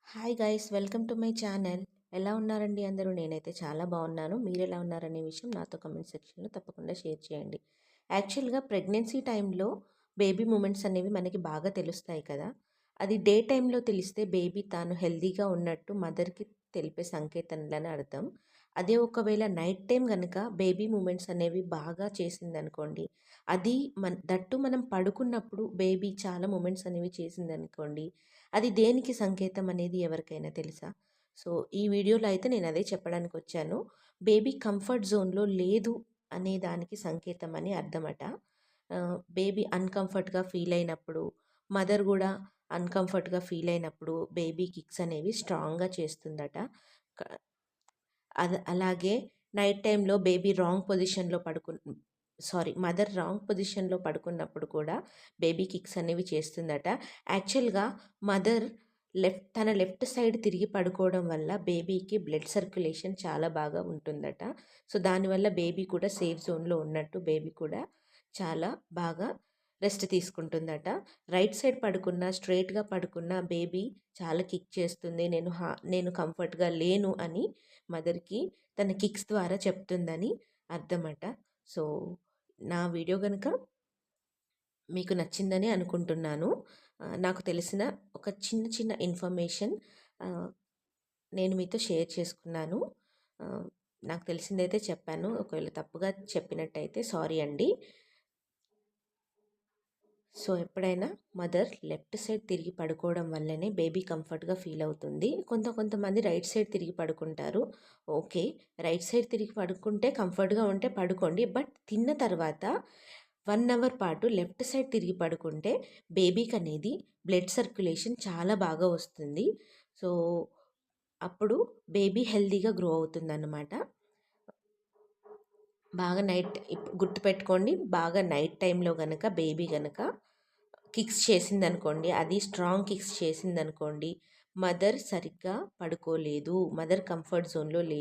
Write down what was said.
Hi guys, welcome to my channel. ఎలా ఉన్నారండి అందరూ? నేనైతే చాలా బాగున్నాను. మీరు ఎలా ఉన్నారనే విషయం నాతో కమెంట్ సెక్షన్లో తప్పకుండా షేర్ చేయండి. యాక్చువల్గా ప్రెగ్నెన్సీ టైంలో బేబీ మూమెంట్స్ అనేవి మనకి బాగా తెలుస్తాయి కదా. అది డే టైంలో తెలిస్తే బేబీ తాను హెల్తీగా ఉన్నట్టు మదర్కి తెలిపే సంకేతంలని అర్థం. అదే ఒకవేళ నైట్ టైం కనుక బేబీ మూమెంట్స్ అనేవి బాగా చేసిందనుకోండి, అది దట్టు మనం పడుకున్నప్పుడు బేబీ చాలా మూమెంట్స్ అనేవి చేసిందనుకోండి, అది దేనికి సంకేతం అనేది ఎవరికైనా తెలుసా? సో, ఈ వీడియోలో అయితే నేను అదే చెప్పడానికి వచ్చాను. బేబీ కంఫర్ట్ జోన్‌లో లేదు అనే దానికి సంకేతం అని అర్థమట. బేబీ అన్‌కంఫర్ట్‌గా ఫీల్ అయినప్పుడు, మదర్ గూడా అన్‌కంఫర్ట్‌గా ఫీల్ అయినప్పుడు బేబీ కిక్స్ అనేవి స్ట్రాంగ్‌గా చేస్తుందట. క అలాగే నైట్ టైమ్‌లో బేబీ రాంగ్ పొజిషన్‌లో మదర్ రాంగ్ పొజిషన్‌లో పడుకున్నప్పుడు కూడా బేబీ కిక్స్ అనేవి చేస్తుందట. యాక్చువల్‌గా మదర్ తన లెఫ్ట్ సైడ్ తిరిగి పడుకోవడం వల్ల బేబీకి బ్లడ్ సర్క్యులేషన్ చాలా బాగా ఉంటుందట. సో, దానివల్ల బేబీ కూడా సేఫ్ జోన్‌లో ఉన్నట్టు, బేబీ కూడా చాలా బాగా రెస్ట్ తీసుకుంటుందట. రైట్ సైడ్ పడుకున్న, స్ట్రెయిట్‌గా పడుకున్న బేబీ చాలా కిక్ చేస్తుంది. నేను కంఫర్ట్‌గా లేను అని మదర్‌కి తన కిక్స్ ద్వారా చెప్తుందని అర్థమట. సో, నా వీడియో గనుక మీకు నచ్చిందని అనుకుంటున్నాను. నాకు తెలిసిన ఒక చిన్న చిన్న ఇన్ఫర్మేషన్ ఆహ్, నేను మీతో షేర్ చేసుకున్నాను. ఆహ్, నాకు తెలిసిందైతే చెప్పాను. ఒకవేళ తప్పుగా చెప్పినట్టయితే సారీ అండి. సో, ఎప్పుడైనా మదర్ లెఫ్ట్ సైడ్ తిరిగి పడుకోవడం వల్లనే బేబీ కంఫర్ట్‌గా ఫీల్ అవుతుంది. కొంతమంది రైట్ సైడ్ తిరిగి పడుకుంటారు. ఓకే. రైట్ సైడ్ తిరిగి పడుకుంటే కంఫర్ట్‌గా ఉంటే పడుకోండి. బట్ తిన్న తర్వాత 1 అవర్ పాటు లెఫ్ట్ సైడ్ తిరిగి పడుకుంటే బేబీకనేది బ్లడ్ సర్క్యులేషన్ చాలా బాగా వస్తుంది. సో, అప్పుడు బేబీ హెల్తీగా గ్రో అవుతుందన్నమాట. బాగా గుర్తుపెట్టుకోండి. బాగా నైట్ టైంలో గనక బేబీ గనక కిక్స్ చేసిందనుకోండి, అది స్ట్రాంగ్ కిక్స్ చేసిందనుకోండి, మదర్ సరిగ్గా పడుకోలేదు, మదర్ కంఫర్ట్ జోన్‌లో లేదు.